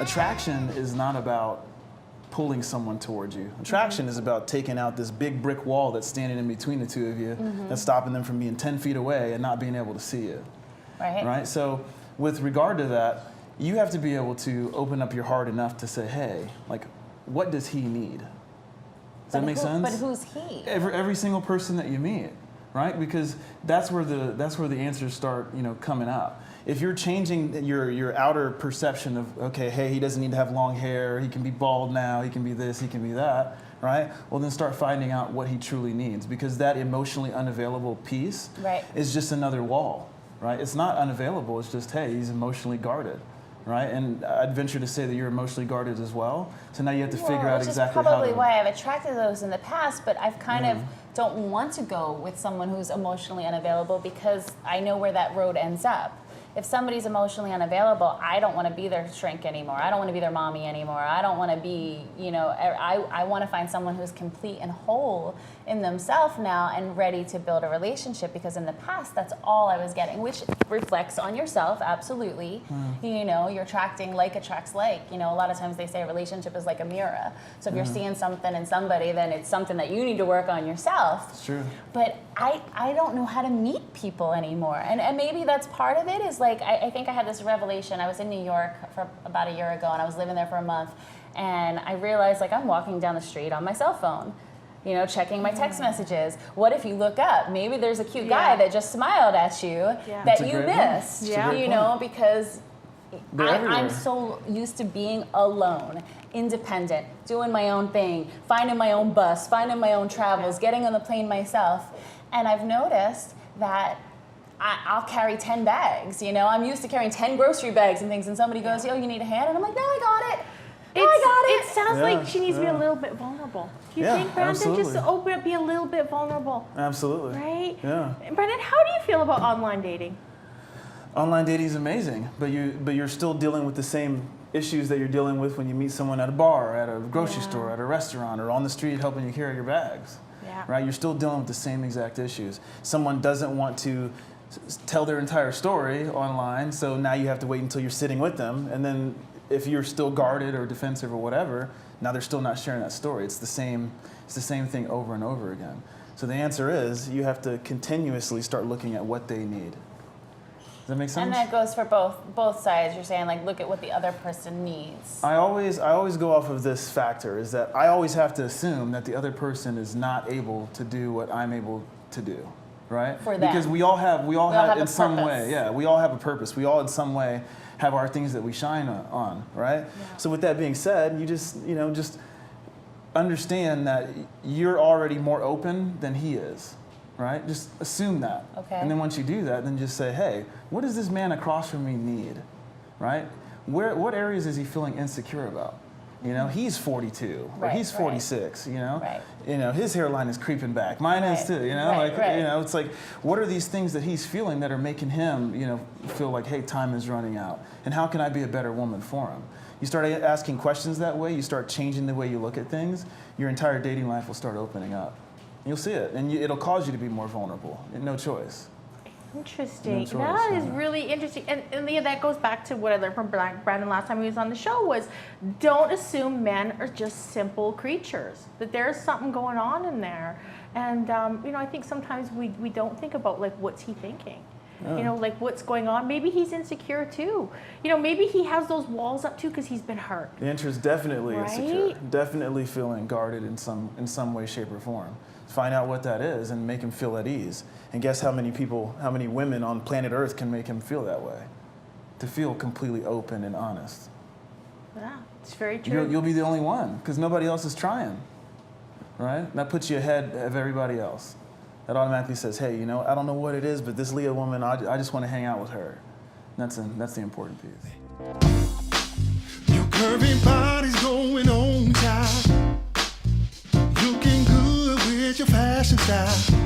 Attraction is not about pulling someone towards you. Attraction is about taking out this big brick wall that's standing in between the two of you, that's stopping them from being 10 feet away and not being able to see you. Right? So with regard to that, you have to be able to open up your heart enough to say, hey, like, what does he need? Does that make sense? But who's he? Every single person that you meet, right? Because that's where the answers start, coming up. If you're changing your outer perception of, okay, hey, he doesn't need to have long hair, he can be bald now, he can be this, he can be that, right? Well, then start finding out what he truly needs, because that emotionally unavailable piece is just another wall, right? It's not unavailable, it's just, hey, he's emotionally guarded, right? And I'd venture to say that you're emotionally guarded as well. So now you have to figure out exactly how to... Which is probably why I've attracted those in the past, but I've kind of don't want to go with someone who's emotionally unavailable because I know where that road ends up. If somebody's emotionally unavailable, I don't want to be their shrink anymore. I don't want to be their mommy anymore. I don't want to be, I want to find someone who's complete and whole in themselves now and ready to build a relationship, because in the past, that's all I was getting, which reflects on yourself, absolutely. You're attracting, like attracts like. A lot of times they say a relationship is like a mirror. So if you're seeing something in somebody, then it's something that you need to work on yourself. It's true. But I don't know how to meet people anymore. And maybe that's part of it, is like, I think I had this revelation. I was in New York for about a year ago, and I was living there for a month, and I realized, like, I'm walking down the street on my cell phone, checking my text messages. What if you look up? Maybe there's a cute guy that just smiled at you that you missed, because I'm so used to being alone, independent, doing my own thing, finding my own bus, finding my own travels, getting on the plane myself. And I've noticed that I'll carry 10 bags, I'm used to carrying 10 grocery bags and things, and somebody goes, yo, you need a hand? And I'm like, no, I got it. It sounds like she needs to be a little bit vulnerable. Do you think, Brandon? Absolutely. Just to open up, be a little bit vulnerable. Absolutely. Right? Yeah. Brandon, how do you feel about online dating? Online dating is amazing, but you're still dealing with the same issues that you're dealing with when you meet someone at a bar, at a grocery store, at a restaurant, or on the street helping you carry your bags. Right? You're still dealing with the same exact issues. Someone doesn't want to tell their entire story online, so now you have to wait until you're sitting with them, and then if you're still guarded or defensive or whatever, now they're still not sharing that story. It's the same thing over and over again. So the answer is you have to continuously start looking at what they need. Does that make sense? And that goes for both sides. You're saying, like, look at what the other person needs. I always go off of this factor, is that I always have to assume that the other person is not able to do what I'm able to do. Right? For them. Because we all have in some purpose. way, we all have a purpose. We all in some way have our things that we shine on, right? So with that being said, you just understand that you're already more open than he is, right? Just assume that. Okay. And then once you do that, then just say, hey, what does this man across from me need, right? What areas is he feeling insecure about? He's 42 or he's 46, his hairline is creeping back. Mine is too, it's like, what are these things that he's feeling that are making him, feel like, hey, time is running out, and how can I be a better woman for him? You start asking questions that way, you start changing the way you look at things, your entire dating life will start opening up. You'll see it, and it'll cause you to be more vulnerable. No choice. Interesting. That is really interesting. And Leah, that goes back to what I learned from Brandon last time he was on the show, was don't assume men are just simple creatures, that there's something going on in there. And, I think sometimes we don't think about, like, what's he thinking? Like, what's going on? Maybe he's insecure too. Maybe he has those walls up too because he's been hurt. The answer is definitely insecure. Definitely feeling guarded in some way, shape, or form. Find out what that is and make him feel at ease. And guess how many women on planet Earth can make him feel that way? To feel completely open and honest. Yeah, it's very true. You'll be the only one, because nobody else is trying, right? That puts you ahead of everybody else. That automatically says, hey, I don't know what it is, but this Leah woman, I just want to hang out with her. That's the important piece. Your curvy body's going on, child. Looking good with your fashion style.